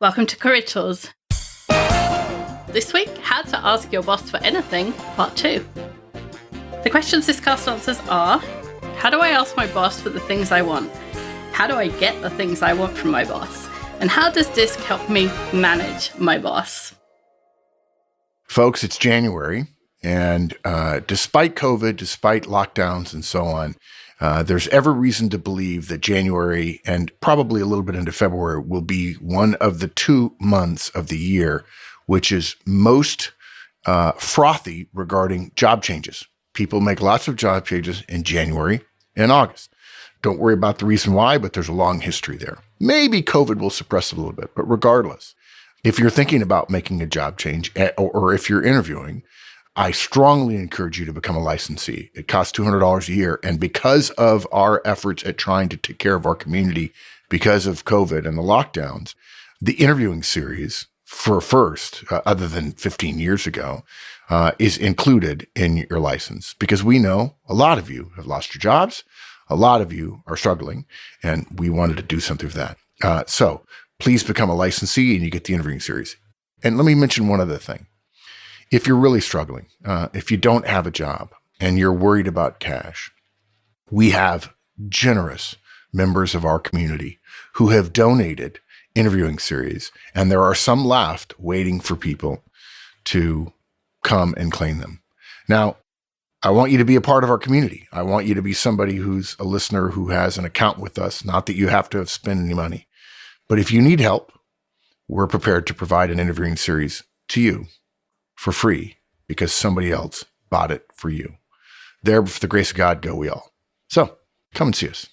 Welcome to Career Tools. This week, how to ask your boss for anything, part 2. The questions this cast answers are: how do I ask my boss for the things I want? How do I get the things I want from my boss? And how does DISC help me manage my boss? Folks, it's January, and despite COVID, despite lockdowns and so on, there's every reason to believe that January and probably a little bit into February will be one of the 2 months of the year which is most frothy regarding job changes. People make lots of job changes in January and August. Don't worry about the reason why, but there's a long history there. Maybe COVID will suppress it a little bit, but regardless, if you're thinking about making a job change or if you're interviewing, I strongly encourage you to become a licensee. It costs $200 a year. And because of our efforts at trying to take care of our community because of COVID and the lockdowns, the interviewing series for first, other than 15 years ago, is included in your license because we know a lot of you have lost your jobs. A lot of you are struggling, and we wanted to do something with that. So please become a licensee and you get the interviewing series. And let me mention one other thing. If you're really struggling, if you don't have a job and you're worried about cash, we have generous members of our community who have donated interviewing series, and there are some left waiting for people to come and claim them. Now, I want you to be a part of our community. I want you to be somebody who's a listener who has an account with us, not that you have to spend any money. But if you need help, we're prepared to provide an interviewing series to you for free because somebody else bought it for you. There, for the grace of God, go we all. So come and see us.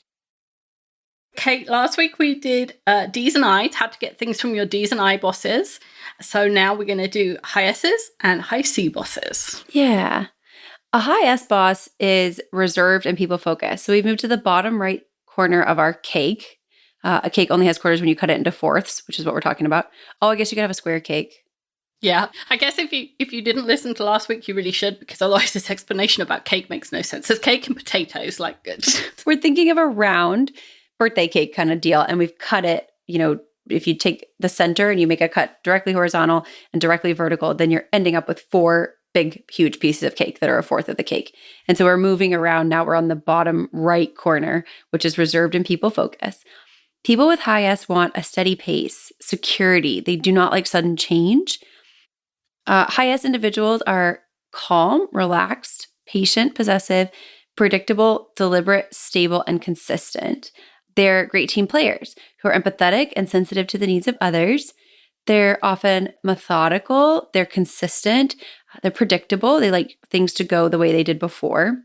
Kate, last week we did D's and I's, how to get things from your D's and I bosses. So now we're going to do high S's and high C bosses. Yeah. A high S boss is reserved and people focused. So we've moved to the bottom right corner of our cake. A cake only has quarters when you cut it into fourths, which is what we're talking about. Oh, I guess you could have a square cake. Yeah, I guess if you didn't listen to last week, you really should, because otherwise this explanation about cake makes no sense. There's cake and potatoes, like good. We're thinking of a round birthday cake kind of deal, and we've cut it, if you take the center and you make a cut directly horizontal and directly vertical, then you're ending up with 4 big, huge pieces of cake that are a fourth of the cake. And so we're moving around. Now we're on the bottom right corner, which is reserved and people focus. People with high S want a steady pace, security. They do not like sudden change. High S individuals are calm, relaxed, patient, possessive, predictable, deliberate, stable, and consistent. They're great team players who are empathetic and sensitive to the needs of others. They're often methodical. They're consistent. They're predictable. They like things to go the way they did before.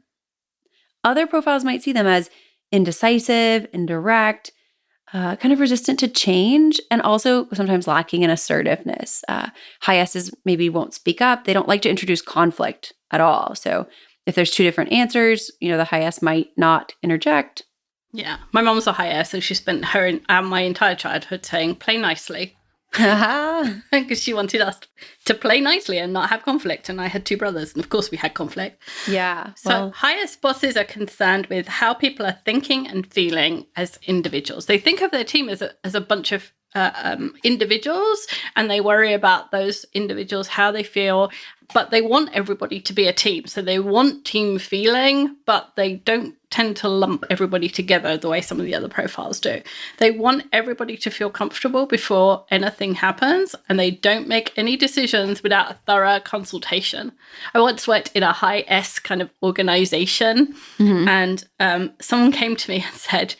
Other profiles might see them as indecisive, indirect, kind of resistant to change, and also sometimes lacking in assertiveness. High S's maybe won't speak up. They don't like to introduce conflict at all. So if there's 2 different answers, the high S might not interject. Yeah, my mom was a high S, and she spent my entire childhood saying, play nicely. Because she wanted us to play nicely and not have conflict. And I had 2 brothers, and of course we had conflict. Yeah. So highest bosses are concerned with how people are thinking and feeling as individuals. They think of their team as a bunch of individuals, and they worry about those individuals, how they feel, but they want everybody to be a team. So they want team feeling, but they don't tend to lump everybody together the way some of the other profiles do. They want everybody to feel comfortable before anything happens, and they don't make any decisions without a thorough consultation. I once worked in a high S kind of organization, and someone came to me and said,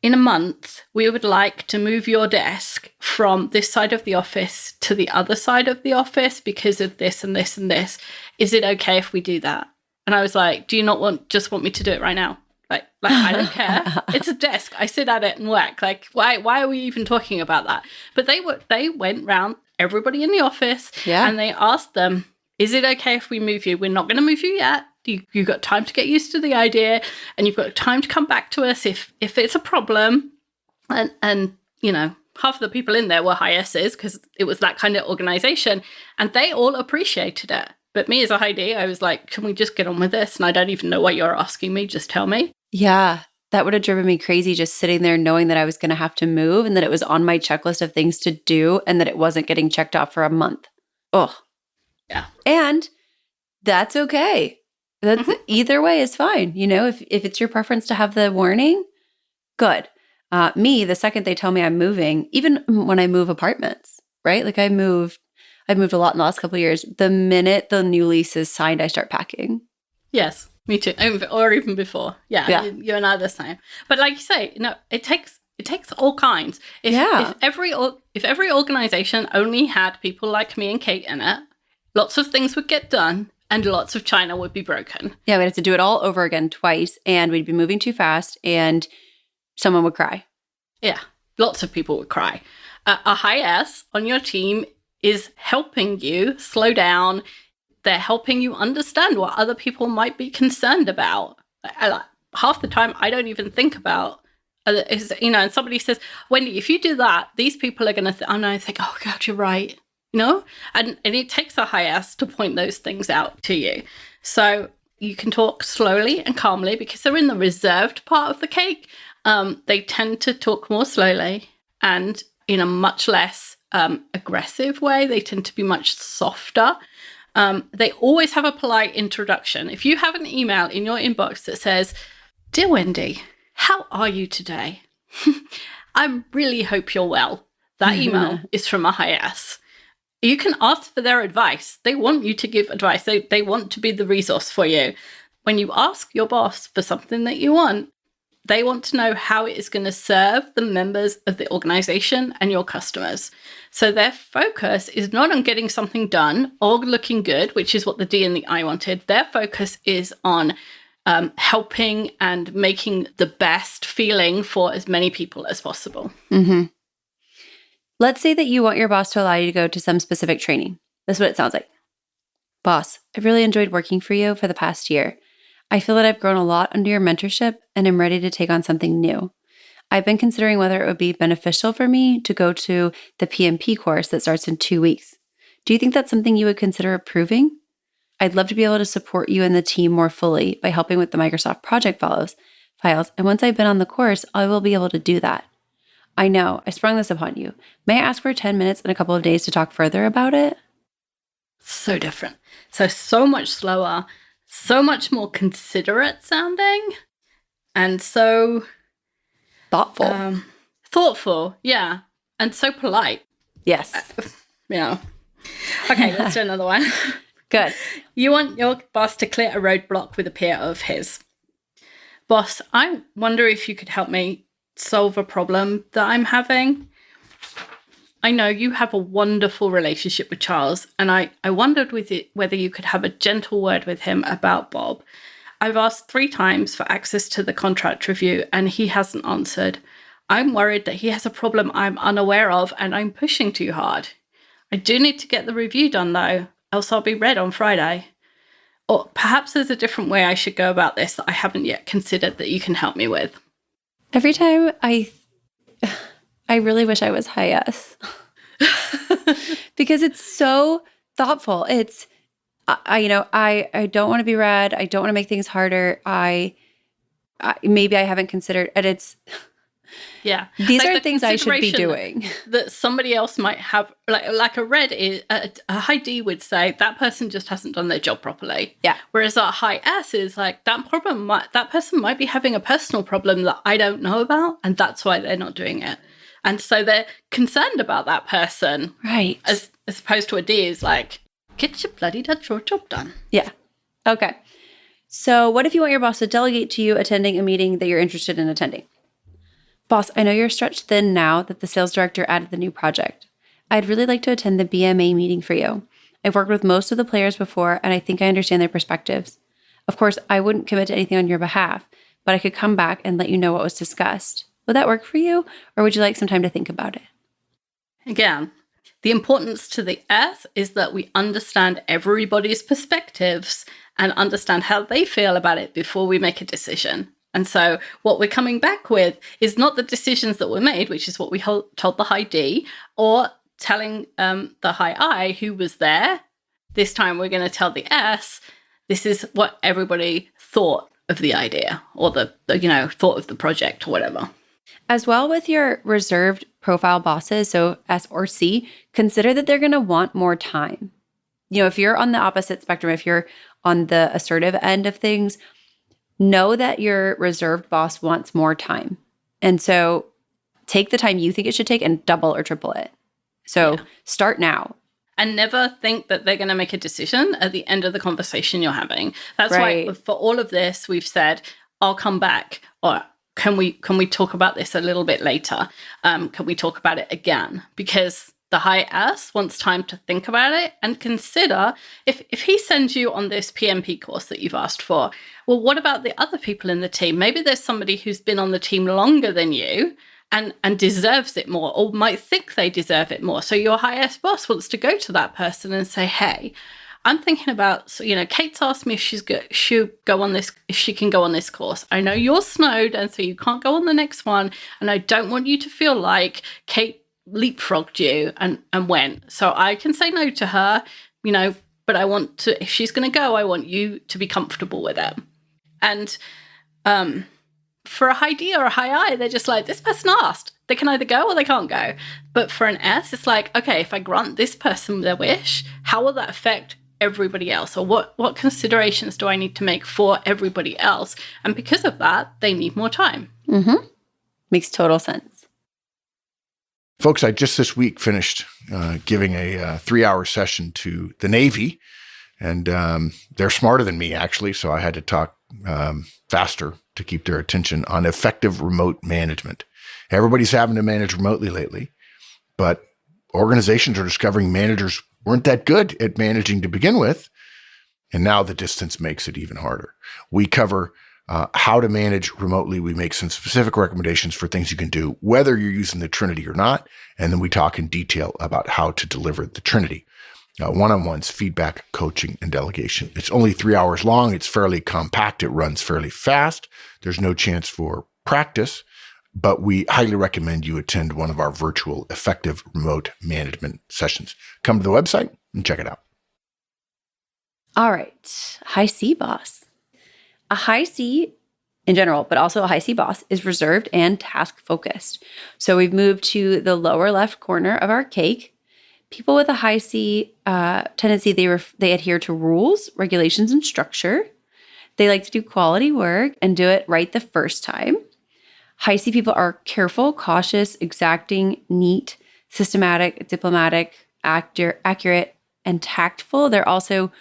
in a month, we would like to move your desk from this side of the office to the other side of the office because of this and this and this. Is it okay if we do that? And I was like, do you not just want me to do it right now? Like I don't care. It's a desk. I sit at it and work. Like, why are we even talking about that? But they went round everybody in the office, and they asked them, is it okay if we move you? We're not going to move you yet. You've got time to get used to the idea, and you've got time to come back to us if it's a problem. And half of the people in there were high S's because it was that kind of organization, and they all appreciated it. But me as a high D, I was like, can we just get on with this? And I don't even know what you're asking me. Just tell me. Yeah. that would have driven me crazy just sitting there knowing that I was going to have to move and that it was on my checklist of things to do and that it wasn't getting checked off for a month. Oh, Yeah. And that's okay. That's either way is fine. You know, if it's your preference to have the warning, good. Me, the second they tell me I'm moving, even when I move apartments, right? Like I've moved a lot in the last couple of years. The minute the new lease is signed, I start packing. Yes, me too. Or even before. Yeah. You and I are the same. But like you say, it takes all kinds. If every organization only had people like me and Kate in it, lots of things would get done and lots of China would be broken. Yeah, we'd have to do it all over again twice, and we'd be moving too fast, and someone would cry. Yeah, lots of people would cry. A high S on your team is helping you slow down. They're helping you understand what other people might be concerned about. Half the time, I don't even think about, and somebody says, Wendy, if you do that, these people are going to think, oh, God, you're right. And it takes a high S to point those things out to you. So you can talk slowly and calmly because they're in the reserved part of the cake. They tend to talk more slowly and in a much less aggressive way. They tend to be much softer. They always have a polite introduction. If you have an email in your inbox that says, Dear Wendy, how are you today? I really hope you're well. That email is from a high S. You can ask for their advice. They want you to give advice. They want to be the resource for you. When you ask your boss for something that you want, they want to know how it is going to serve the members of the organization and your customers. So their focus is not on getting something done or looking good, which is what the D and the I wanted. Their focus is on helping and making the best feeling for as many people as possible. Mm-hmm. Let's say that you want your boss to allow you to go to some specific training. This is what it sounds like. Boss, I've really enjoyed working for you for the past year. I feel that I've grown a lot under your mentorship and am ready to take on something new. I've been considering whether it would be beneficial for me to go to the PMP course that starts in 2 weeks. Do you think that's something you would consider approving? I'd love to be able to support you and the team more fully by helping with the Microsoft project files. And once I've been on the course, I will be able to do that. I know, I sprung this upon you. May I ask for 10 minutes in a couple of days to talk further about it? So different. So much slower, so much more considerate sounding, and so thoughtful. Thoughtful, yeah. And so polite. Yes. Okay, let's do another one. Good. You want your boss to clear a roadblock with a peer of his. Boss, I wonder if you could help me solve a problem that I'm having. I know you have a wonderful relationship with Charles, and I wondered whether you could have a gentle word with him about Bob. I've asked 3 times for access to the contract review, and he hasn't answered. I'm worried that he has a problem I'm unaware of, and I'm pushing too hard. I do need to get the review done, though, else I'll be red on Friday. Or perhaps there's a different way I should go about this that I haven't yet considered that you can help me with. Every time I really wish I was high S because it's so thoughtful. It's, I don't want to be red. I don't want to make things harder. Maybe I haven't considered, and it's, yeah. These are things I should be doing. That somebody else might have, like a red is, a high D would say that person just hasn't done their job properly. Yeah. Whereas a high S is like that person might be having a personal problem that I don't know about, and that's why they're not doing it. And so they're concerned about that person. Right. As opposed to a D is like, get your bloody job done. Yeah. Okay. So what if you want your boss to delegate to you attending a meeting that you're interested in attending? Boss, I know you're stretched thin now that the sales director added the new project. I'd really like to attend the BMA meeting for you. I've worked with most of the players before, and I think I understand their perspectives. Of course, I wouldn't commit to anything on your behalf, but I could come back and let you know what was discussed. Would that work for you, or would you like some time to think about it? Again, the importance to the S is that we understand everybody's perspectives and understand how they feel about it before we make a decision. And so what we're coming back with is not the decisions that were made, which is what we told the high D, or telling the high I who was there. This time we're going to tell the S, this is what everybody thought of the idea or the thought of the project or whatever. As well with your reserved profile bosses, so S or C, consider that they're going to want more time. If you're on the opposite spectrum, if you're on the assertive end of things, know that your reserved boss wants more time. And so take the time you think it should take and double or triple it. So start now. And never think that they're going to make a decision at the end of the conversation you're having. That's Right. why for all of this, we've said, I'll come back, or can we talk about this a little bit later? Can we talk about it again? Because the high S wants time to think about it and consider if he sends you on this PMP course that you've asked for, well, what about the other people in the team? Maybe there's somebody who's been on the team longer than you and deserves it more, or might think they deserve it more. So your high S boss wants to go to that person and say, hey, I'm thinking about, Kate's asked me if she can go on this course. I know you're snowed, and so you can't go on the next one. And I don't want you to feel like Kate leapfrogged you and went. So I can say no to her, but I want to, if she's going to go, I want you to be comfortable with it. And for a high D or a high I, they're just like, this person asked. They can either go or they can't go. But for an S, it's like, okay, if I grant this person their wish, how will that affect everybody else? Or what considerations do I need to make for everybody else? And because of that, they need more time. Mm-hmm. Makes total sense. Folks, I just this week finished giving a 3-hour session to the Navy, and they're smarter than me, actually, so I had to talk faster to keep their attention on effective remote management. Everybody's having to manage remotely lately, but organizations are discovering managers weren't that good at managing to begin with, and now the distance makes it even harder. We cover how to manage remotely. We make some specific recommendations for things you can do, whether you're using the Trinity or not, and then we talk in detail about how to deliver the Trinity. One-on-ones, feedback, coaching, and delegation. It's only 3 hours long. It's fairly compact. It runs fairly fast. There's no chance for practice, but we highly recommend you attend one of our virtual effective remote management sessions. Come to the website and check it out. All right. High C boss. A high C in general, but also a high C boss, is reserved and task focused. So we've moved to the lower left corner of our cake. People with a high C tendency, they adhere to rules, regulations, and structure. They like to do quality work and do it right the first time. High C people are careful, cautious, exacting, neat, systematic, diplomatic, accurate, and tactful. They're also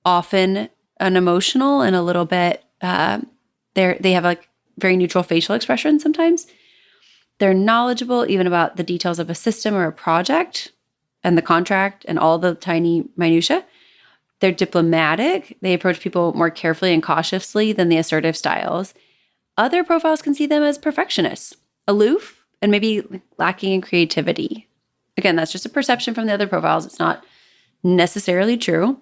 often unemotional and a little bit, they have like very neutral facial expression sometimes. They're knowledgeable even about the details of a system or a project and the contract and all the tiny minutia. They're diplomatic. They approach people more carefully and cautiously than the assertive styles. Other profiles can see them as perfectionists, aloof, and maybe lacking in creativity. Again, that's just a perception from the other profiles. It's not necessarily true.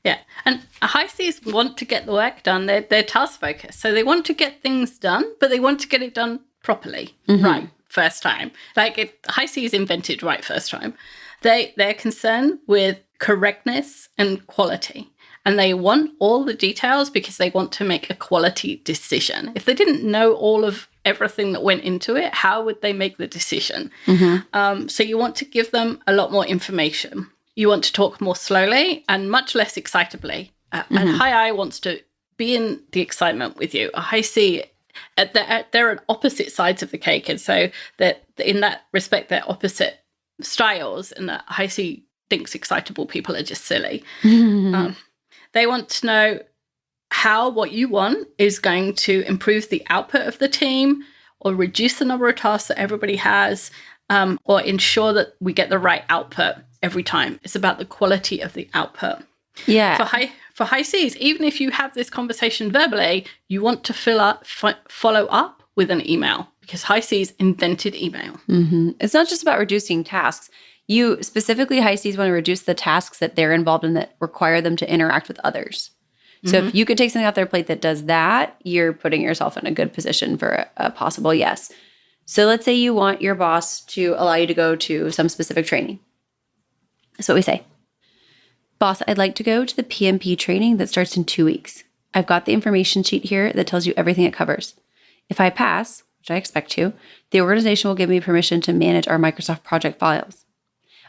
Yeah. And high Cs want to get the work done. They're task focused. So they want to get things done, but they want to get it done properly, right, first time. High Cs invented right first time. They're concerned with correctness and quality. And they want all the details because they want to make a quality decision. If they didn't know all of everything that went into it, how would they make the decision? So you want to give them a lot more information. You want to talk more slowly and much less excitably. And high I wants to be in the excitement with you. A high C, they're on opposite sides of the cake. And so that in that respect, they're opposite styles. And that high C thinks excitable people are just silly. They want to know how what you want is going to improve the output of the team or reduce the number of tasks that everybody has, or ensure that we get the right output every time. It's about the quality of the output. Yeah. For high Cs, even if you have this conversation verbally, you want to follow up with an email because high Cs invented email. It's not just about reducing tasks. You specifically, high Cs want to reduce the tasks that they're involved in that require them to interact with others. So if you could take something off their plate that does that, you're putting yourself in a good position for a possible yes. So let's say you want your boss to allow you to go to some specific training. That's what we say. Boss, I'd like to go to the PMP training that starts in 2 weeks. I've got the information sheet here that tells you everything it covers. If I pass, which I expect to, the organization will give me permission to manage our Microsoft project files.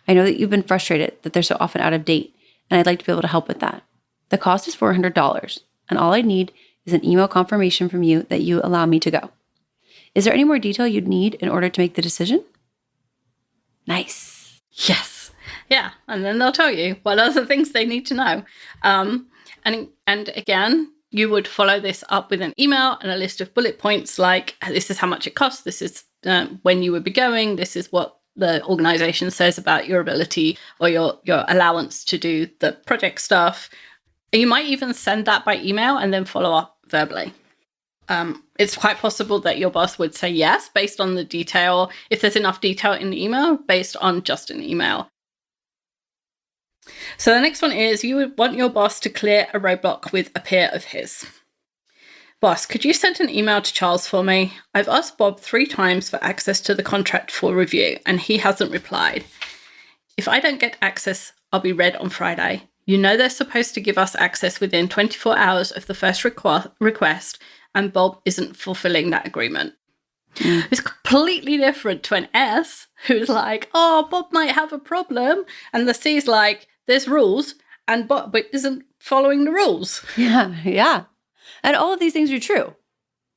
I know that you've been frustrated that they're so often out of date, and I'd like to be able to help with that. The cost is $400, and all I need is an email confirmation from you that you allow me to go. Is there any more detail you'd need in order to make the decision? Nice. Yes. Yeah. And then they'll tell you what other things they need to know. And again, you would follow this up with an email and a list of bullet points like, this is how much it costs. This is when you would be going. This is what the organization says about your ability or your allowance to do the project stuff. You might even send that by email and then follow up verbally. It's quite possible that your boss would say yes based on the detail, if there's enough detail in the email, based on just an email. So the next one is you would want your boss to clear a roadblock with a peer of his. Boss, could you send an email to Charles for me? I've asked Bob 3 times for access to the contract for review, and he hasn't replied. If I don't get access, I'll be red on Friday. You know they're supposed to give us access within 24 hours of the first request, and Bob isn't fulfilling that agreement. It's completely different to an S who's like, oh, Bob might have a problem. And the C's like, there's rules, and Bob isn't following the rules. Yeah. And all of these things are true.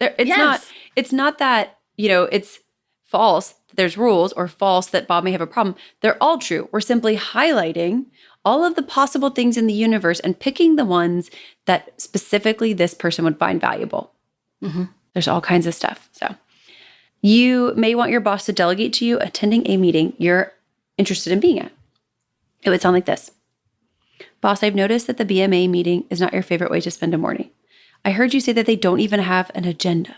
It's not that, it's false that there's rules or false that Bob may have a problem. They're all true. We're simply highlighting all of the possible things in the universe and picking the ones that specifically this person would find valuable. Mm-hmm. There's all kinds of stuff. So you may want your boss to delegate to you attending a meeting you're interested in being at. It would sound like this. Boss, I've noticed that the BMA meeting is not your favorite way to spend a morning. I heard you say that they don't even have an agenda.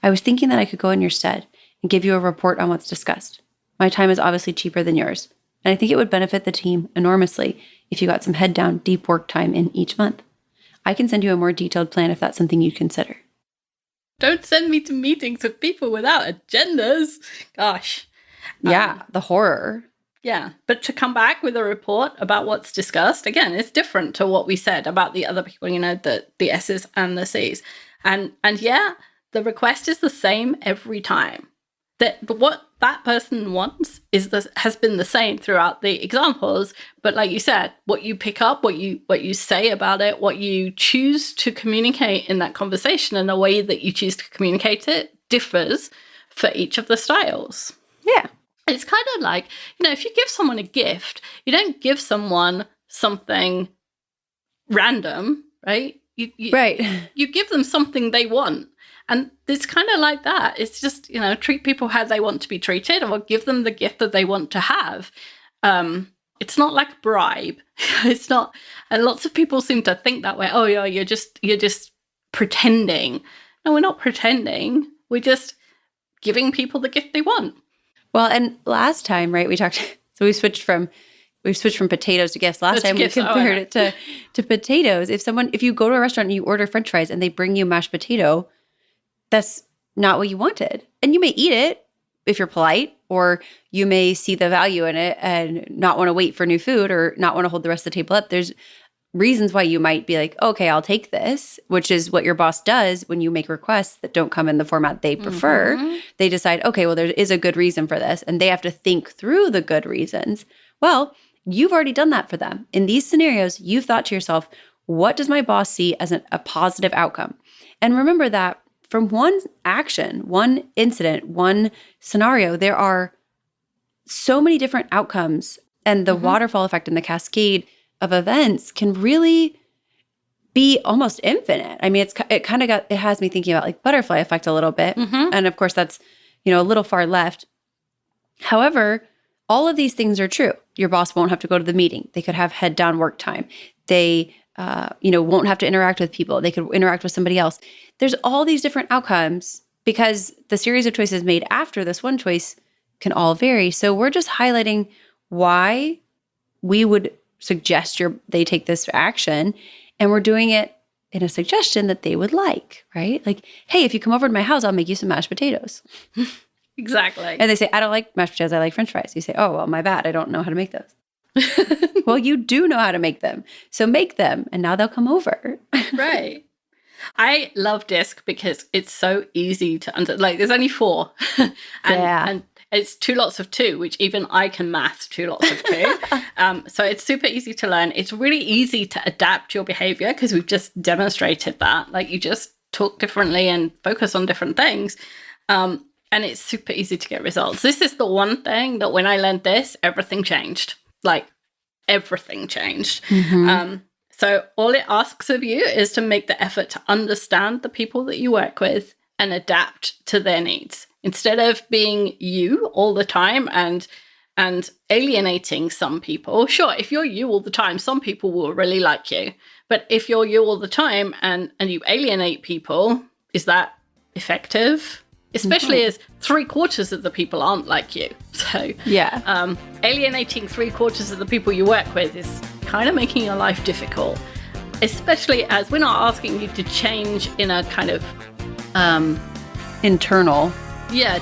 I was thinking that I could go in your stead and give you a report on what's discussed. My time is obviously cheaper than yours, and I think it would benefit the team enormously if you got some head down, deep work time in each month. I can send you a more detailed plan if that's something you'd consider. Don't send me to meetings with people without agendas. Gosh. Yeah, the horror. Yeah, but to come back with a report about what's discussed, again, it's different to what we said about the other people, the S's and the C's. And yeah, the request is the same every time. But what that person wants has been the same throughout the examples. But like you said, what you pick up, what you say about it, what you choose to communicate in that conversation and the way that you choose to communicate it differs for each of the styles. Yeah. It's kind of like, if you give someone a gift, you don't give someone something random, right? Right. You give them something they want. And it's kind of like that. It's just, treat people how they want to be treated or give them the gift that they want to have. It's not like a bribe. It's not. And lots of people seem to think that way. Oh, yeah, you're just pretending. No, we're not pretending. We're just giving people the gift they want. Well, and last time, right, we talked, so we've switched from potatoes to gifts. Last time we compared it to potatoes. If you go to a restaurant and you order French fries and they bring you mashed potato, that's not what you wanted. And you may eat it if you're polite, or you may see the value in it and not want to wait for new food or not want to hold the rest of the table up. There's reasons why you might be like, okay, I'll take this, which is what your boss does when you make requests that don't come in the format they prefer. Mm-hmm. They decide, okay, well, there is a good reason for this, and they have to think through the good reasons. Well, you've already done that for them. In these scenarios, you've thought to yourself, what does my boss see as a positive outcome? And remember that from one action, one incident, one scenario, there are so many different outcomes, and the waterfall effect and the cascade of events can really be almost infinite. I mean, it has me thinking about like butterfly effect a little bit. Mm-hmm. And of course that's, a little far left. However, all of these things are true. Your boss won't have to go to the meeting. They could have head down work time. They, won't have to interact with people. They could interact with somebody else. There's all these different outcomes because the series of choices made after this one choice can all vary. So we're just highlighting why we would suggest they take this action, and we're doing it in a suggestion that they would like, right? Like, hey, if you come over to my house, I'll make you some mashed potatoes. Exactly. And they say, I don't like mashed potatoes, I like French fries. You say, oh, well, my bad, I don't know how to make those. Well, you do know how to make them. So make them, and now they'll come over. Right. I love DISC because it's so easy to like there's only 4 and it's 2 lots of 2, which even I can math 2 lots of 2. So it's super easy to learn. It's really easy to adapt your behavior because we've just demonstrated that. Like you just talk differently and focus on different things. And it's super easy to get results. This is the one thing that when I learned this, everything changed. Like everything changed. So all it asks of you is to make the effort to understand the people that you work with and adapt to their needs. Instead of being you all the time and alienating some people. Sure, if you're you all the time, some people will really like you. But if you're you all the time and you alienate people, is that effective? Especially as 3/4 of the people aren't like you. So alienating 3/4 of the people you work with is kind of making your life difficult. Especially as we're not asking you to change in a kind of internal.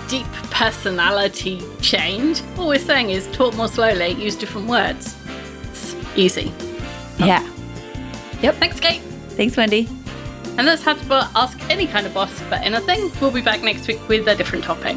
Deep personality change. All we're saying is talk more slowly, use different words. It's easy. Yeah. Yep. Thanks, Kate. Thanks, Wendy. And that's how to ask any kind of boss for anything. We'll be back next week with a different topic.